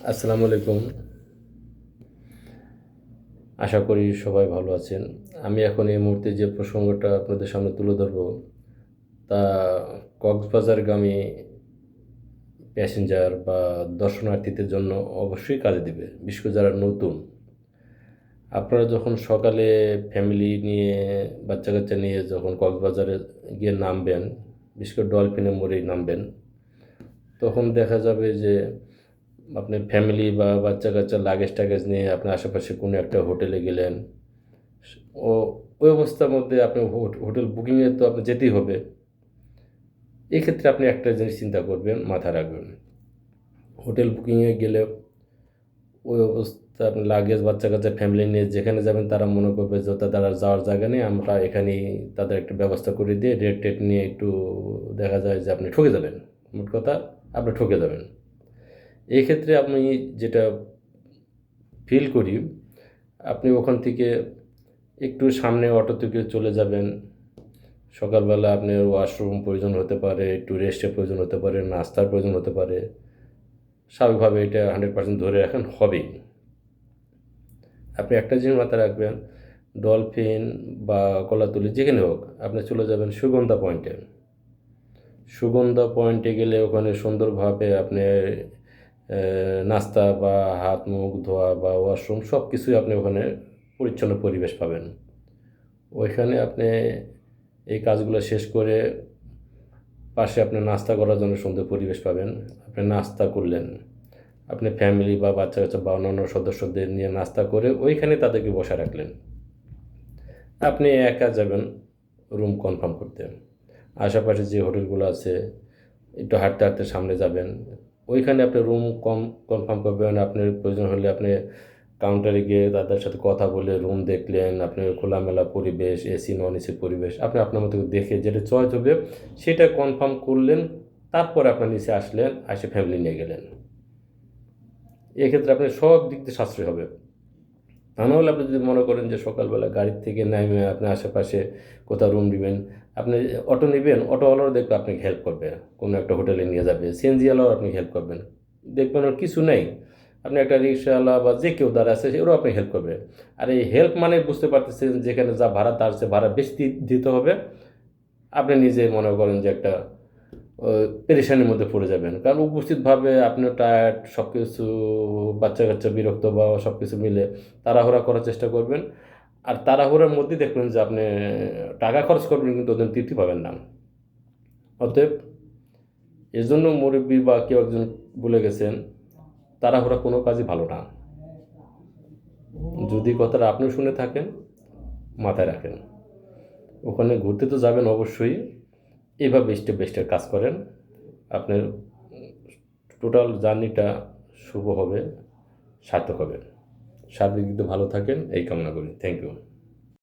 আসসালামু আলাইকুম। আশা করি সবাই ভালো আছেন। আমি এখন এই মুহূর্তে যে প্রসঙ্গটা আপনাদের সামনে তুলে ধরব, তা কক্সবাজারগামী প্যাসেঞ্জার বা দর্শনার্থীদের জন্য অবশ্যই কাজে দিবে। বিশেষ করে যারা নতুন। আপনারা যখন সকালে ফ্যামিলি নিয়ে, বাচ্চা-কাচ্চা নিয়ে যখন কক্সবাজারে গিয়ে নামবেন, বিশেষ করে ডলফিনের মোড়েই নামবেন, তখন দেখা যাবে যে আপনি ফ্যামিলি বা বাচ্চা-কাচ্চা লাগেজ-টাগেজ নিয়ে আপনি আশেপাশে কোনো একটা হোটেলে গেলেন। ও ওই অবস্থার মধ্যে আপনি হোটেল বুকিংয়ে তো আপনার যেতেই হবে। এক্ষেত্রে আপনি একটা জিনিস চিন্তা করবেন, মাথায় রাখবেন। হোটেল বুকিংয়ে গেলে ওই অবস্থায় আপনি লাগেজ, বাচ্চা-কাচ্চা, ফ্যামিলি নিয়ে যেখানে যাবেন তারা মনে করবে যে তারা যাওয়ার জায়গা নেই, আমরা এখানেই তাদের একটা ব্যবস্থা করে দিয়ে রেট-টেট নিয়ে একটু দেখা যায় যে আপনি ঠকে যাবেন। মোট কথা আপনি ঠকে যাবেন। এই ক্ষেত্রে আমি যেটা ফিল করি, আপনি ওখান থেকে একটু সামনে অটো থেকে চলে যাবেন। সকালবেলা আপনার ওয়াশরুম প্রয়োজন হতে পারে, একটু রেস্টের প্রয়োজন হতে পারে, নাস্তার প্রয়োজন হতে পারে। স্বাভাবিকভাবে এটা 100% ধরে রাখেন হবেই। আপনি একটা জিনিস মাথায় রাখবেন, ডলফিন বা কলাতলি যেখানে হোক, আপনি চলে যাবেন সুগন্ধা পয়েন্টে। সুগন্ধা পয়েন্টে গেলে ওখানে সুন্দরভাবে আপনি নাস্তা বা হাত মুখ ধোয়া বা ওয়াশরুম সব কিছুই আপনি ওখানে পরিচ্ছন্ন পরিবেশ পাবেন। ওইখানে আপনি এই কাজগুলো শেষ করে পাশে আপনি নাস্তা করার জন্য সুন্দর পরিবেশ পাবেন। আপনি নাস্তা করলেন। আপনি ফ্যামিলি বা বাচ্চা-কাচ্চা বা অন্যান্য সদস্যদের নিয়ে নাস্তা করে ওইখানে তাদেরকে বসায় রাখলেন। আপনি একা যাবেন রুম কনফার্ম করতে। আশেপাশে যে হোটেলগুলো আছে একটু হাঁটতে, হাঁটতে সামনে যাবেন। ওইখানে আপনি রুম কনফার্ম করবেন। আপনার প্রয়োজন হলে আপনি কাউন্টারে গিয়ে তাদের সাথে কথা বলে রুম দেখলেন। আপনার খোলামেলা পরিবেশ, এসি, নন এসি পরিবেশ। আপনি আপনার মতো দেখে যেটা চয়েস হবে সেটা কনফার্ম করলেন। তারপরে আপনার নিচে আসলেন, এসে ফ্যামিলি নিয়ে গেলেন। এক্ষেত্রে আপনার সব দিক দিয়ে সাশ্রয় হবে। তা নাহলে আপনি যদি মনে করেন যে সকালবেলা গাড়ির থেকে নেমে আপনি আশেপাশে কোথাও রুম নিবেন, আপনি অটো নিবেন, অটোওয়ালাও দেখবে আপনাকে হেল্প করবে। কোনো একটা হোটেলে নিয়ে যাবে। সিএনজিওয়ালাও আপনাকে হেল্প করবেন। দেখবেন ওর কিছু নেই। আপনি একটা রিকশাওয়ালা বা যে কেউ যারা আছে ওরাও আপনাকে হেল্প করবে। আর এই হেল্প মানে বুঝতে পারতেছেন যেখানে যা ভাড়া তার চেয়ে ভাড়া বেশি দিতে হবে। আপনি নিজে মনে করেন যে একটা পেরেশানির মধ্যে পড়ে যাবেন। কারণ উপস্থিতভাবে আপনিও টায়ার্ড, সব কিছু বাচ্চা-কাচ্চা বিরক্ত বা সব কিছু মিলে তাড়াহুড়া করার চেষ্টা করবেন। আর তাড়াহুড়োর মধ্যেই দেখবেন যে আপনি টাকা খরচ করবেন কিন্তু ওদিন তৃপ্তি পাবেন না। অতএব এজন্য মুরুব্বি বা কেউ একজন বলে গেছেন, তাড়াহুড়া কোনো কাজই ভালো না। যদি কথাটা আপনিও শুনে থাকেন, মাথায় রাখেন। ওখানে ঘুরতে তো যাবেন অবশ্যই। এভাবে স্টেপ বাই স্টেপ কাজ করেন। আপনার টোটাল জার্নিটা শুভ হবে, সার্থক হবে। সার্বিক দিক দিয়ে ভালো থাকেন এই কামনা করি। Thank you.